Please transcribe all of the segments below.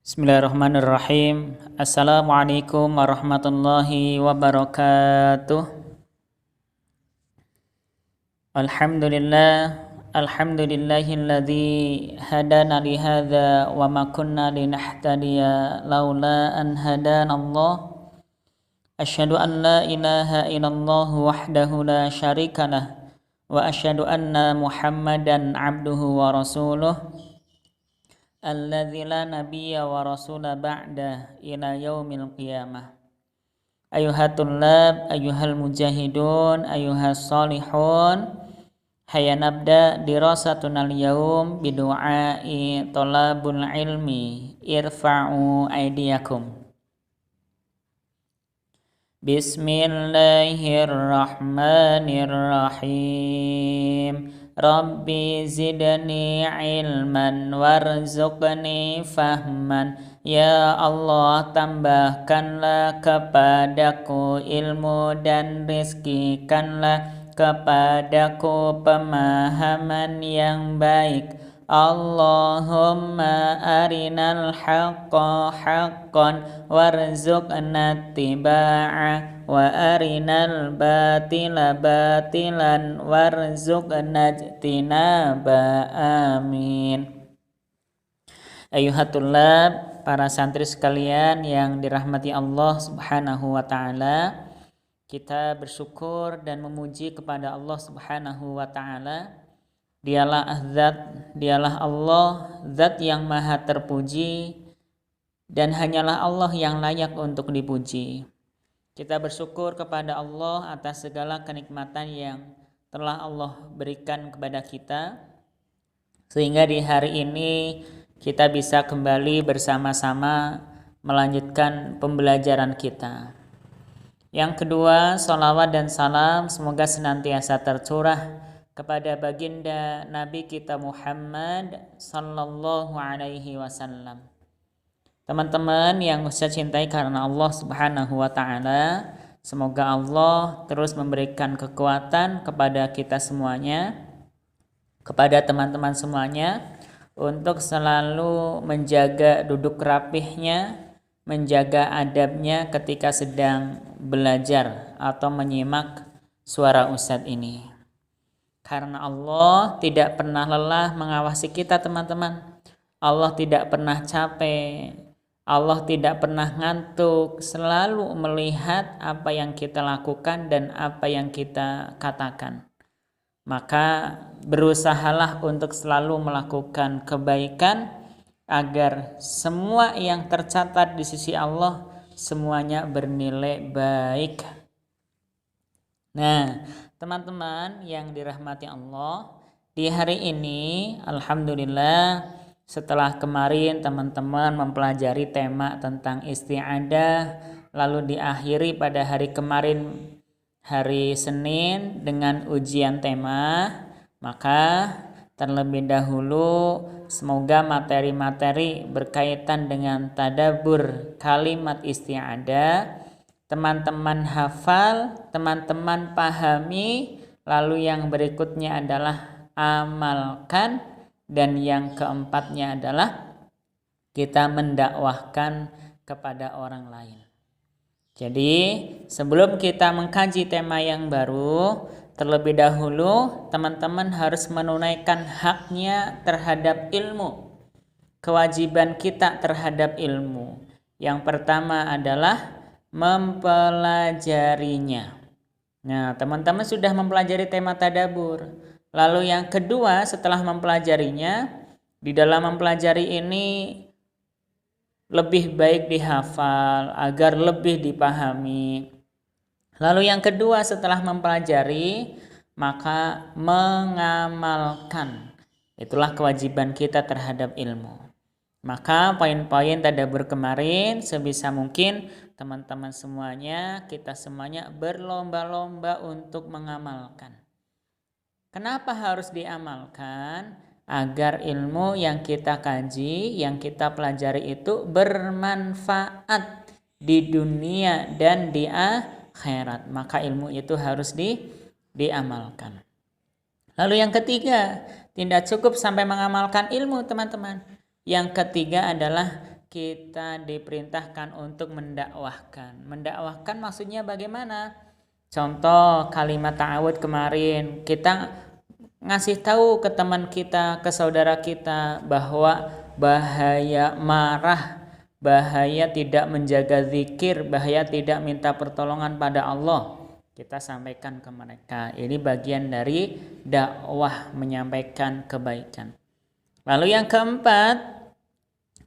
Bismillahirrahmanirrahim. Assalamualaikum warahmatullahi wabarakatuh. Alhamdulillahilladzi hadana li hadza wa ma kunna linahtadiya laula an hadanallah. Asyhadu an la ilaha illallah wahdahu la syarikalah wa asyhadu anna Muhammadan abduhu wa rasuluh. Alladzi la nabiyya wa rasula ba'da ila yaumil qiyamah. Ayuhat tullab, ayuhal mujahidun, ayuhas salihun. Hayya nabda dirasatuna al-yaum bidu'ai talabul ilmi. Irfa'u aydiyakum. Bismillahirrahmanirrahim. Rabbi zidni ilman warzuqni fahman. Ya Allah, tambahkanlah kepadaku ilmu dan rizkikanlah kepadaku pemahaman yang baik. Allahumma arinal haqqa haqqan warzuqna tiba'ah wa arinal batila batilan warzuqna ijtinaba. Amin. Ayuhatullah, para santri sekalian yang dirahmati Allah Subhanahu wa taala, kita bersyukur dan memuji kepada Allah Subhanahu wa taala. Dialah Allah, zat yang maha terpuji, dan hanyalah Allah yang layak untuk dipuji. Kita bersyukur kepada Allah atas segala kenikmatan yang telah Allah berikan kepada kita, sehingga di hari ini kita bisa kembali bersama-sama melanjutkan pembelajaran kita. Yang kedua, sholawat dan salam semoga senantiasa tercurah kepada baginda Nabi kita Muhammad sallallahu alaihi wasallam. Teman-teman yang saya cintai karena Allah Subhanahu wa taala, semoga Allah terus memberikan kekuatan kepada kita semuanya, kepada teman-teman semuanya, untuk selalu menjaga duduk rapihnya, menjaga adabnya ketika sedang belajar atau menyimak suara ustadz ini. Karena Allah tidak pernah lelah mengawasi kita, teman-teman. Allah tidak pernah capek. Allah tidak pernah ngantuk. Selalu melihat apa yang kita lakukan dan apa yang kita katakan. Maka berusahalah untuk selalu melakukan kebaikan agar semua yang tercatat di sisi Allah semuanya bernilai baik. Nah, teman-teman yang dirahmati Allah, di hari ini alhamdulillah setelah kemarin teman-teman mempelajari tema tentang isti'adah, lalu diakhiri pada hari kemarin, hari Senin, dengan ujian tema, maka terlebih dahulu semoga materi-materi berkaitan dengan tadabbur kalimat isti'adah teman-teman hafal, teman-teman pahami, lalu yang berikutnya adalah amalkan, dan yang keempatnya adalah kita mendakwahkan kepada orang lain. Jadi sebelum kita mengkaji tema yang baru, terlebih dahulu teman-teman harus menunaikan haknya terhadap ilmu, kewajiban kita terhadap ilmu. Yang pertama adalah mempelajarinya. Nah, teman-teman sudah mempelajari tema tadabbur. Lalu yang kedua, setelah mempelajarinya, di dalam mempelajari ini lebih baik dihafal agar lebih dipahami. Lalu yang kedua, setelah mempelajari, maka mengamalkan. Itulah kewajiban kita terhadap ilmu. Maka poin-poin tadabbur kemarin sebisa mungkin teman-teman semuanya, kita semuanya berlomba-lomba untuk mengamalkan. Kenapa harus diamalkan? Agar ilmu yang kita kaji, yang kita pelajari itu bermanfaat di dunia dan di akhirat. Maka ilmu itu harus diamalkan. Lalu yang ketiga, tidak cukup sampai mengamalkan ilmu, teman-teman. Yang ketiga adalah kita diperintahkan untuk mendakwahkan. Mendakwahkan maksudnya bagaimana? Contoh kalimat ta'awud kemarin, kita ngasih tahu ke teman kita, ke saudara kita bahwa bahaya marah, bahaya tidak menjaga zikir, bahaya tidak minta pertolongan pada Allah. Kita sampaikan ke mereka. Ini bagian dari dakwah, menyampaikan kebaikan. Lalu yang keempat,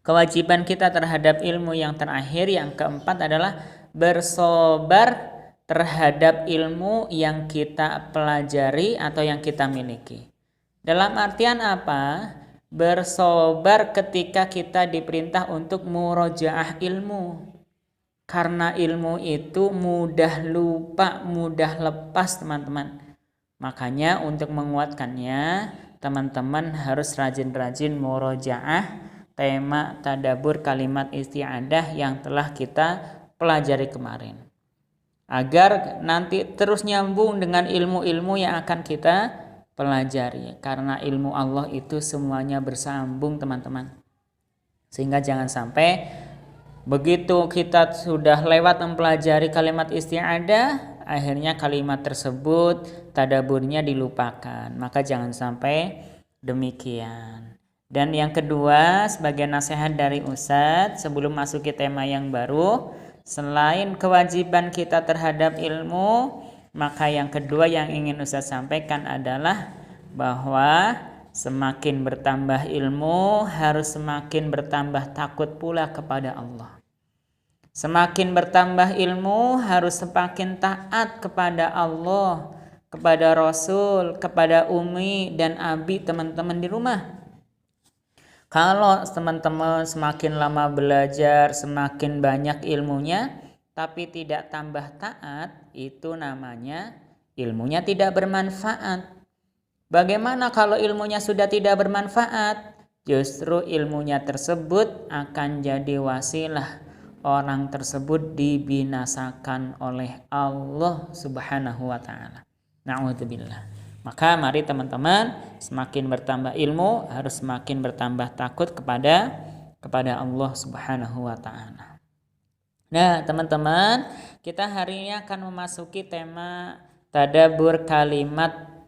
kewajiban kita terhadap ilmu yang terakhir, yang keempat adalah bersabar terhadap ilmu yang kita pelajari atau yang kita miliki. Dalam artian apa? Bersabar ketika kita diperintah untuk murojaah ilmu. Karena ilmu itu mudah lupa, mudah lepas teman-teman. Makanya untuk menguatkannya, teman-teman harus rajin-rajin murojaah tema tadabbur kalimat isti'adah yang telah kita pelajari kemarin. Agar nanti terus nyambung dengan ilmu-ilmu yang akan kita pelajari. Karena ilmu Allah itu semuanya bersambung teman-teman. Sehingga jangan sampai begitu kita sudah lewat mempelajari kalimat isti'adah, akhirnya kalimat tersebut tadabburnya dilupakan. Maka jangan sampai demikian. Dan yang kedua, sebagai nasihat dari Ustadz sebelum masuk ke tema yang baru, selain kewajiban kita terhadap ilmu, maka yang kedua yang ingin Ustadz sampaikan adalah bahwa semakin bertambah ilmu harus semakin bertambah takut pula kepada Allah. Semakin bertambah ilmu harus semakin taat kepada Allah, kepada Rasul, kepada Umi dan Abi teman-teman di rumah. Kalau teman-teman semakin lama belajar, semakin banyak ilmunya, tapi tidak tambah taat, itu namanya ilmunya tidak bermanfaat. Bagaimana kalau ilmunya sudah tidak bermanfaat? Justru ilmunya tersebut akan jadi wasilah orang tersebut dibinasakan oleh Allah Subhanahu wa taala. Na'udzubillah. Maka mari teman-teman, semakin bertambah ilmu harus semakin bertambah takut kepada Allah Subhanahu wa taala. Nah, teman-teman, kita hari ini akan memasuki tema tadabbur kalimat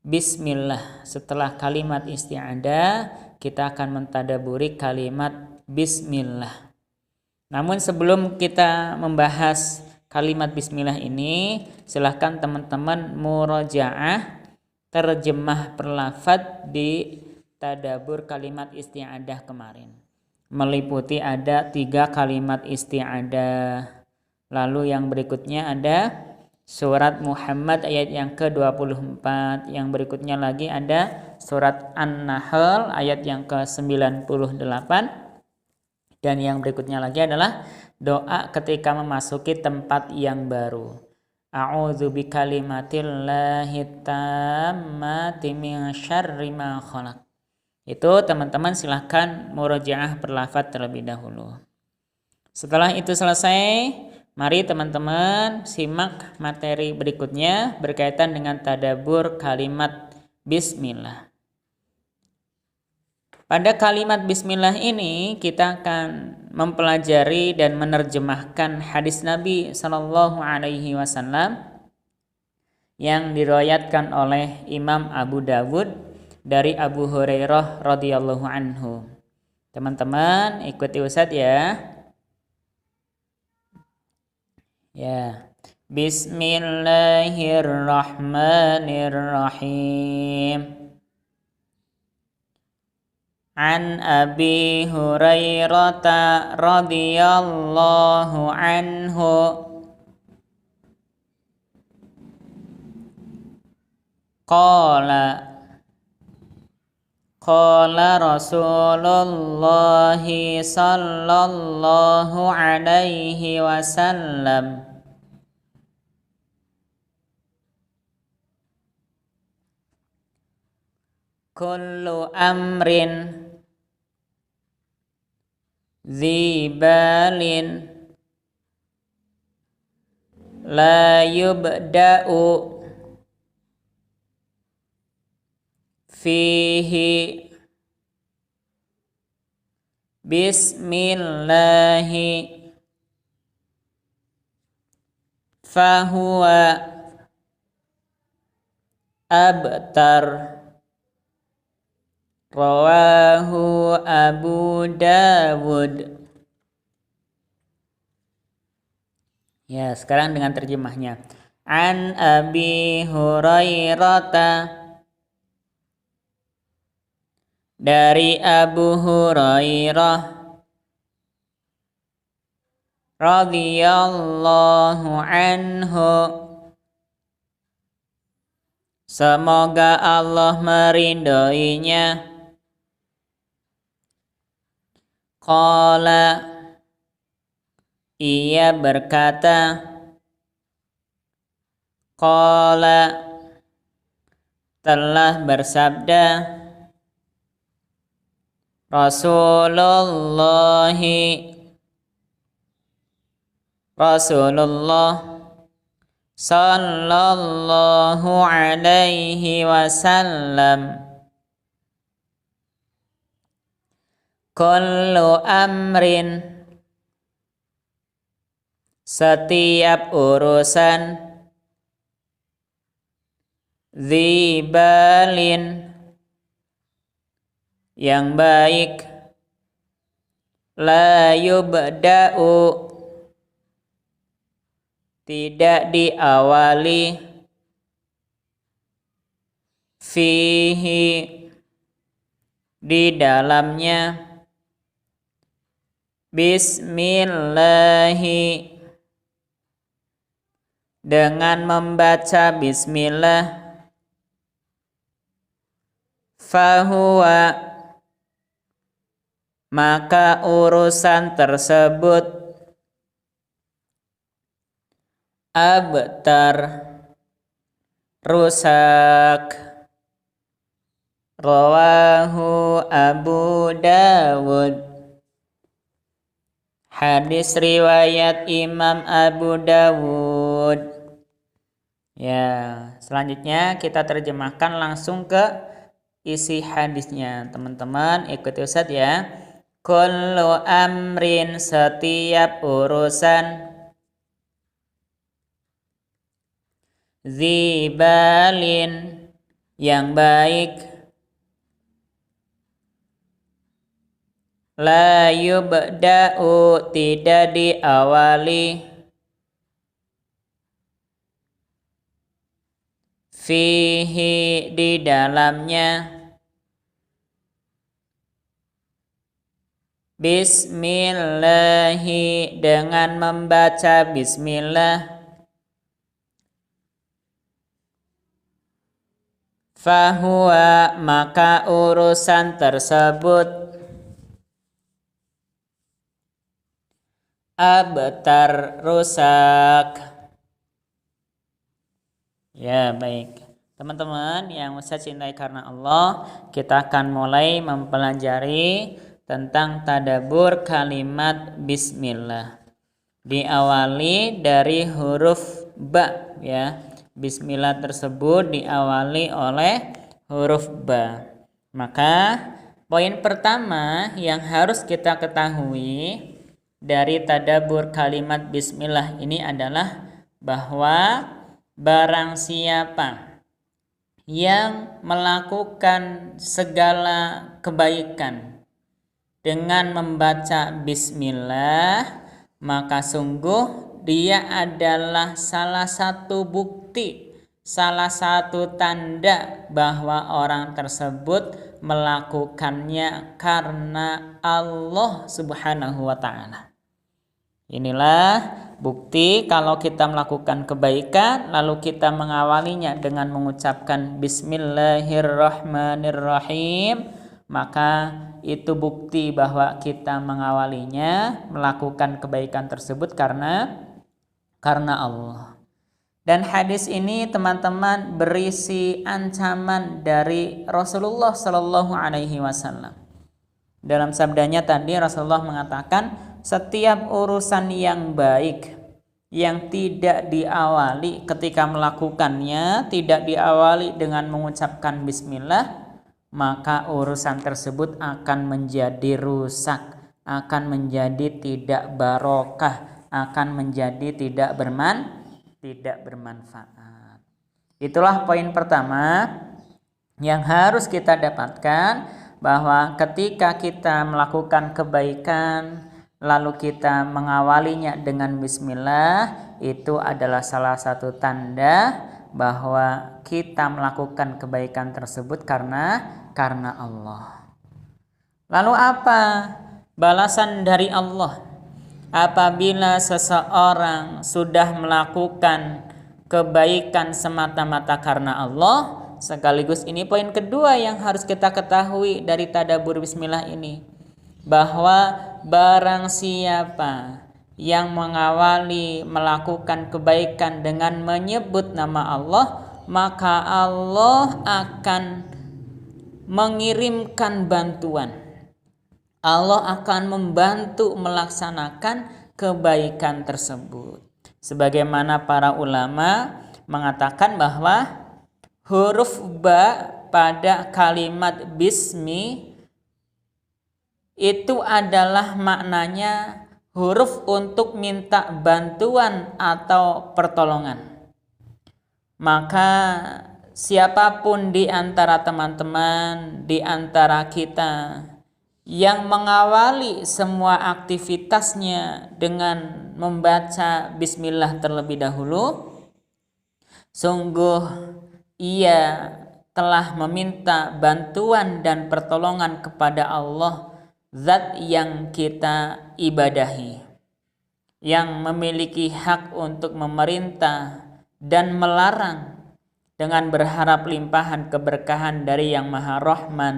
bismillah. Setelah kalimat isti'adah, kita akan mentadabburi kalimat bismillah. Namun sebelum kita membahas kalimat bismillah ini, silahkan teman-teman murojaah terjemah perlafadz di tadabbur kalimat isti'adah kemarin. Meliputi ada 3 kalimat isti'adah. Lalu yang berikutnya ada surat Muhammad ayat yang ke-24. Yang berikutnya lagi ada surat An-Nahl ayat yang ke-98. Dan yang berikutnya lagi adalah doa ketika memasuki tempat yang baru. A'udzu bikalimatillahi tammati min syarri ma khalaq. Itu teman-teman silahkan murojaah perlafadz terlebih dahulu. Setelah itu selesai, mari teman-teman simak materi berikutnya berkaitan dengan tadabbur kalimat bismillah. Pada kalimat bismillah ini kita akan mempelajari dan menerjemahkan hadis Nabi Shallallahu alaihi wasallam yang diriwayatkan oleh Imam Abu Dawud dari Abu Hurairah radhiyallahu anhu. Teman-teman ikuti Ustadz ya. Ya. Bismillahirrahmanirrahim. An Abi Hurairah radhiyallahu anhu qala Rasulullah sallallahu alaihi wasallam kullu amrin zibalin la yubda'u fihi Bismillahi fahuwa abtar. Rawahu Abu Dawud. Ya, sekarang dengan terjemahnya. An Abi Hurairah, dari Abu Hurairah radhiyallahu anhu, semoga Allah meridhoinya. Qala, ia berkata, qala, telah bersabda Rasulullah sallallahu alaihi wasallam, kullu amrin, setiap urusan, dzibalin, yang baik, la yubda'u, tidak diawali, fihi, di dalamnya, bismillahi, dengan membaca bismillah, fahuwa, maka urusan tersebut, abtar, rusak. Rawahu Abu Dawud. Hadis riwayat Imam Abu Dawud. Ya, selanjutnya kita terjemahkan langsung ke isi hadisnya. Teman-teman ikuti Ustaz ya. Kullu amrin, setiap urusan, dzibalin, yang baik, la yubda'u, tidak diawali, fihi, di dalamnya, bismillahi, dengan membaca bismillah, fahuwa, maka urusan tersebut, abtar, rusak. Ya, baik. Teman-teman yang Ustaz cintai karena Allah, kita akan mulai mempelajari tentang tadabbur kalimat bismillah. Diawali dari huruf ba ya. Bismillah tersebut diawali oleh huruf ba. Maka poin pertama yang harus kita ketahui dari tadabbur kalimat bismillah ini adalah bahwa barang siapa yang melakukan segala kebaikan dengan membaca bismillah, maka sungguh dia adalah salah satu bukti, salah satu tanda bahwa orang tersebut melakukannya karena Allah Subhanahu wa ta'ala. Inilah bukti kalau kita melakukan kebaikan lalu kita mengawalinya dengan mengucapkan bismillahirrahmanirrahim, maka itu bukti bahwa kita mengawalinya melakukan kebaikan tersebut karena Allah. Dan hadis ini teman-teman berisi ancaman dari Rasulullah Shallallahu Alaihi Wasallam. Dalam sabdanya tadi Rasulullah mengatakan setiap urusan yang baik yang tidak diawali ketika melakukannya, tidak diawali dengan mengucapkan bismillah, maka urusan tersebut akan menjadi rusak, akan menjadi tidak barokah, akan menjadi tidak bermanfaat. Itulah poin pertama yang harus kita dapatkan, bahwa ketika kita melakukan kebaikan lalu kita mengawalinya dengan bismillah, itu adalah salah satu tanda bahwa kita melakukan kebaikan tersebut karena Allah. Lalu apa balasan dari Allah apabila seseorang sudah melakukan kebaikan semata-mata karena Allah? Sekaligus ini poin kedua yang harus kita ketahui dari tadabbur bismillah ini, bahwa barang siapa yang mengawali melakukan kebaikan dengan menyebut nama Allah, maka Allah akan mengirimkan bantuan. Allah akan membantu melaksanakan kebaikan tersebut. Sebagaimana para ulama mengatakan bahwa huruf ba pada kalimat bismi itu adalah maknanya huruf untuk minta bantuan atau pertolongan. Maka siapapun di antara teman-teman, di antara kita yang mengawali semua aktivitasnya dengan membaca bismillah terlebih dahulu, sungguh ia telah meminta bantuan dan pertolongan kepada Allah, Zat yang kita ibadahi, yang memiliki hak untuk memerintah dan melarang, dengan berharap limpahan keberkahan dari Yang Maha Rahman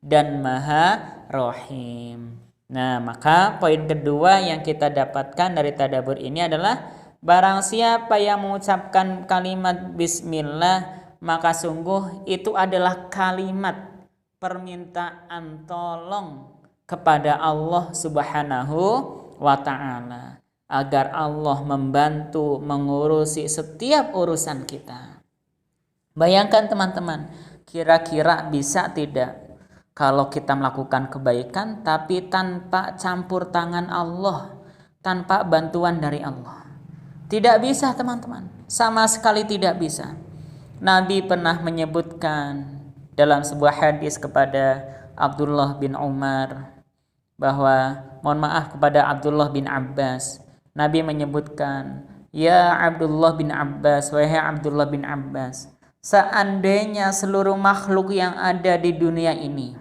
dan Maha Rahim. Nah, maka poin kedua yang kita dapatkan dari tadabbur ini adalah barang siapa yang mengucapkan kalimat bismillah, maka sungguh itu adalah kalimat permintaan tolong kepada Allah Subhanahu wa ta'ala, agar Allah membantu mengurusi setiap urusan kita. Bayangkan teman-teman, kira-kira bisa tidak kalau kita melakukan kebaikan tapi tanpa campur tangan Allah, tanpa bantuan dari Allah? Tidak bisa teman-teman, sama sekali tidak bisa. Nabi pernah menyebutkan dalam sebuah hadis kepada Abdullah bin Umar, bahwa mohon maaf kepada Abdullah bin Abbas, Nabi menyebutkan, ya Abdullah bin Abbas, wahai Abdullah bin Abbas, seandainya seluruh makhluk yang ada di dunia ini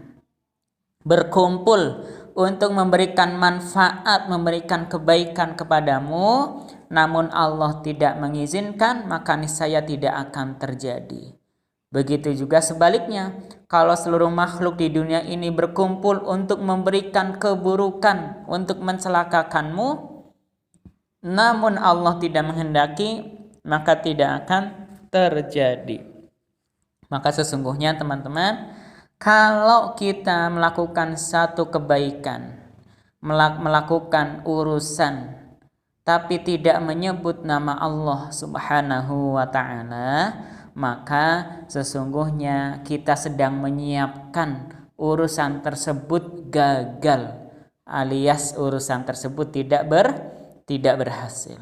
berkumpul untuk memberikan manfaat, memberikan kebaikan kepadamu, namun Allah tidak mengizinkan, maka niscaya tidak akan terjadi. Begitu juga sebaliknya, kalau seluruh makhluk di dunia ini berkumpul untuk memberikan keburukan, untuk mencelakakanmu, namun Allah tidak menghendaki, maka tidak akan terjadi. Maka sesungguhnya teman-teman, kalau kita melakukan satu kebaikan, melakukan urusan, tapi tidak menyebut nama Allah Subhanahu wa ta'ala, maka sesungguhnya kita sedang menyiapkan urusan tersebut gagal, alias urusan tersebut tidak berhasil.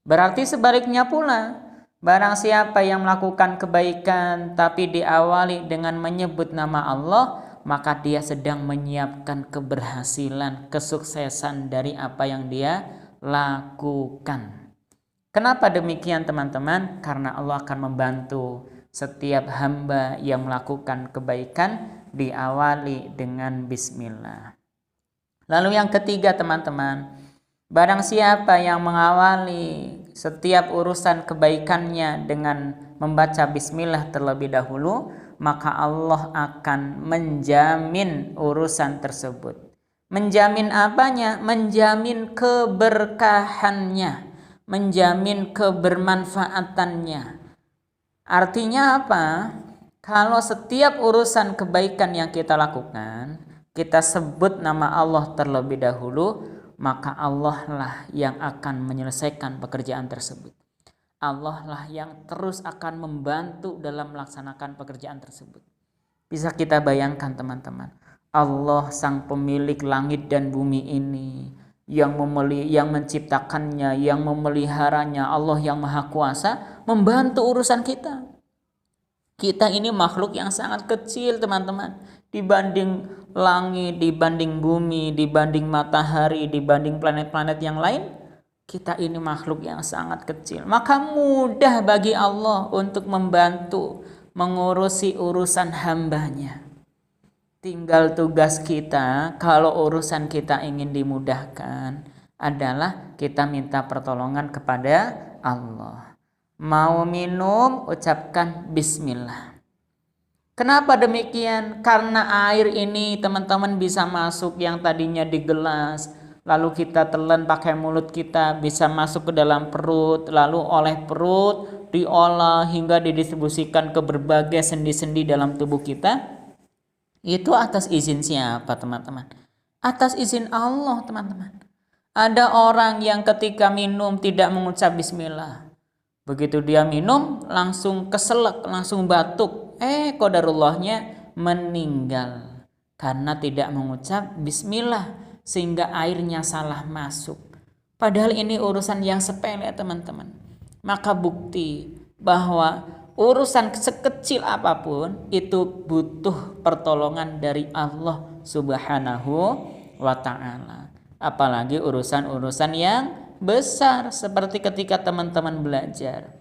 Berarti sebaliknya pula, barang siapa yang melakukan kebaikan tapi diawali dengan menyebut nama Allah, maka dia sedang menyiapkan keberhasilan, kesuksesan dari apa yang dia lakukan. Kenapa demikian teman-teman? Karena Allah akan membantu setiap hamba yang melakukan kebaikan diawali dengan bismillah. Lalu yang ketiga teman-teman, barang siapa yang mengawali setiap urusan kebaikannya dengan membaca bismillah terlebih dahulu, maka Allah akan menjamin urusan tersebut. Menjamin apanya? Menjamin keberkahannya, menjamin kebermanfaatannya. Artinya apa? Kalau setiap urusan kebaikan yang kita lakukan, kita sebut nama Allah terlebih dahulu, maka Allah lah yang akan menyelesaikan pekerjaan tersebut. Allah lah yang terus akan membantu dalam melaksanakan pekerjaan tersebut. Bisa kita bayangkan teman-teman, Allah sang pemilik langit dan bumi ini, yang menciptakannya, yang memeliharanya, Allah yang maha kuasa, membantu urusan kita. Kita ini makhluk yang sangat kecil teman-teman, dibanding langit, dibanding bumi, dibanding matahari, dibanding planet-planet yang lain. Kita ini makhluk yang sangat kecil, maka mudah bagi Allah untuk membantu mengurusi urusan hambanya. Tinggal tugas kita, kalau urusan kita ingin dimudahkan, adalah kita minta pertolongan kepada Allah. Mau minum, ucapkan bismillah. Kenapa demikian? Karena air ini teman-teman bisa masuk yang tadinya di gelas, lalu kita telan pakai mulut kita, bisa masuk ke dalam perut, lalu oleh perut diolah hingga didistribusikan ke berbagai sendi-sendi dalam tubuh kita. Itu atas izin siapa teman-teman? Atas izin Allah teman-teman. Ada orang yang ketika minum tidak mengucap bismillah. Begitu dia minum langsung keselak, langsung batuk. Qadarullahnya meninggal karena tidak mengucap bismillah sehingga airnya salah masuk. Padahal ini urusan yang sepele teman-teman. Maka bukti bahwa urusan sekecil apapun itu butuh pertolongan dari Allah Subhanahu wa ta'ala. Apalagi urusan-urusan yang besar seperti ketika teman-teman belajar.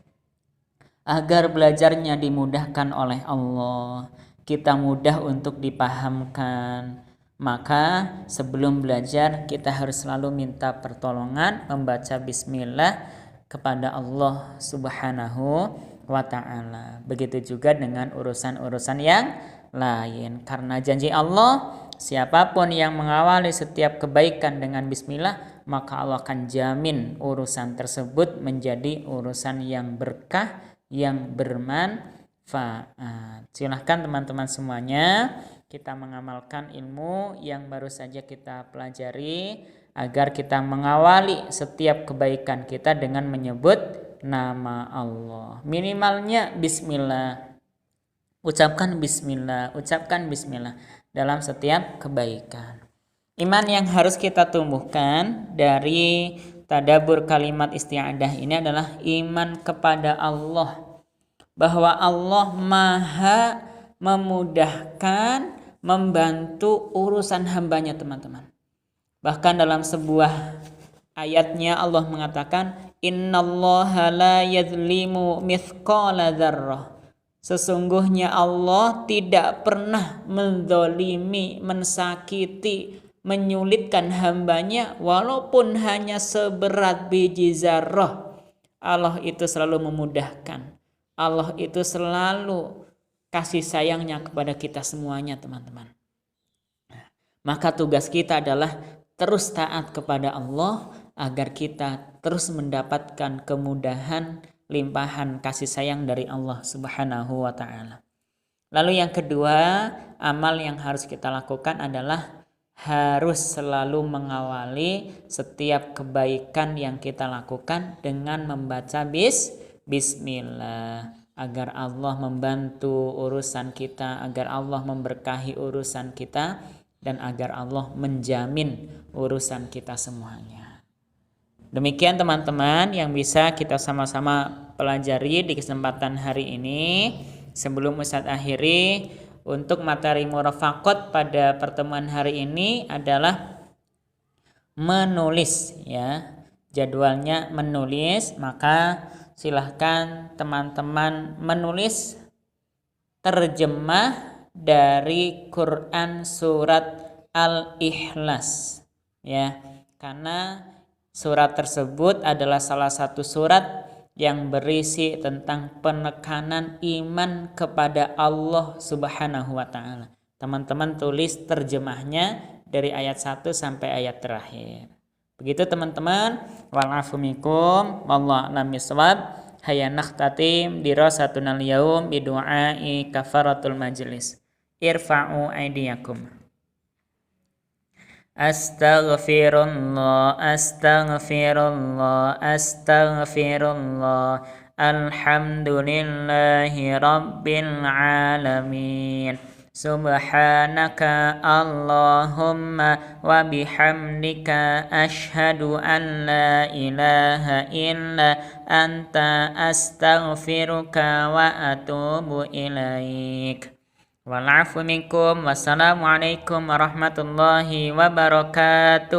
Agar belajarnya dimudahkan oleh Allah, kita mudah untuk dipahamkan. Maka sebelum belajar kita harus selalu minta pertolongan, membaca bismillah kepada Allah Subhanahu wa ta'ala. Begitu juga dengan urusan-urusan yang lain. Karena janji Allah, siapapun yang mengawali setiap kebaikan dengan bismillah, maka Allah akan jamin urusan tersebut menjadi urusan yang berkah, yang bermanfaat. Silahkan teman-teman semuanya, kita mengamalkan ilmu yang baru saja kita pelajari, agar kita mengawali setiap kebaikan kita dengan menyebut nama Allah. Minimalnya bismillah. Ucapkan bismillah dalam setiap kebaikan. Iman yang harus kita tumbuhkan dari tadabbur kalimat isti'adah ini adalah iman kepada Allah, bahwa Allah maha memudahkan, membantu urusan hambanya teman-teman. Bahkan dalam sebuah ayatnya Allah mengatakan, innallaha la yadhlimu mithqala dzarrah. Sesungguhnya Allah tidak pernah menzalimi, mensakiti, menyulitkan hambanya walaupun hanya seberat biji zarrah. Allah itu selalu memudahkan. Allah itu selalu kasih sayangnya kepada kita semuanya teman-teman. Maka tugas kita adalah terus taat kepada Allah agar kita terus mendapatkan kemudahan, limpahan kasih sayang dari Allah Subhanahu wa ta'ala. Lalu yang kedua, amal yang harus kita lakukan adalah harus selalu mengawali setiap kebaikan yang kita lakukan dengan membaca bismillah, agar Allah membantu urusan kita, agar Allah memberkahi urusan kita, dan agar Allah menjamin urusan kita semuanya. Demikian teman-teman yang bisa kita sama-sama pelajari di kesempatan hari ini. Sebelum Ustadz akhiri, untuk materi murafaqat pada pertemuan hari ini adalah menulis ya. Jadwalnya menulis, maka silahkan teman-teman menulis terjemah dari Quran surat Al-Ikhlas ya. Karena surat tersebut adalah salah satu surat yang berisi tentang penekanan iman kepada Allah Subhanahu wa ta'ala. Teman-teman tulis terjemahnya dari ayat 1 sampai ayat terakhir. Begitu teman-teman. Wa'alafu minkum wallahu a'lam bishawab. Hayya nakhtatim dirasatuna al-yaum bidu'ai kafaratul majlis. Irfa'u aydiyakum. Astaghfirullah, astaghfirullah, astaghfirullah. Alhamdulillahi rabbil alamin. Subhanaka Allahumma wa bihamdika asyhadu an la ilaha illa anta astaghfiruka wa atubu ilaik. Wal afu minkum. Wassalamualaikum warahmatullahi wabarakatuh.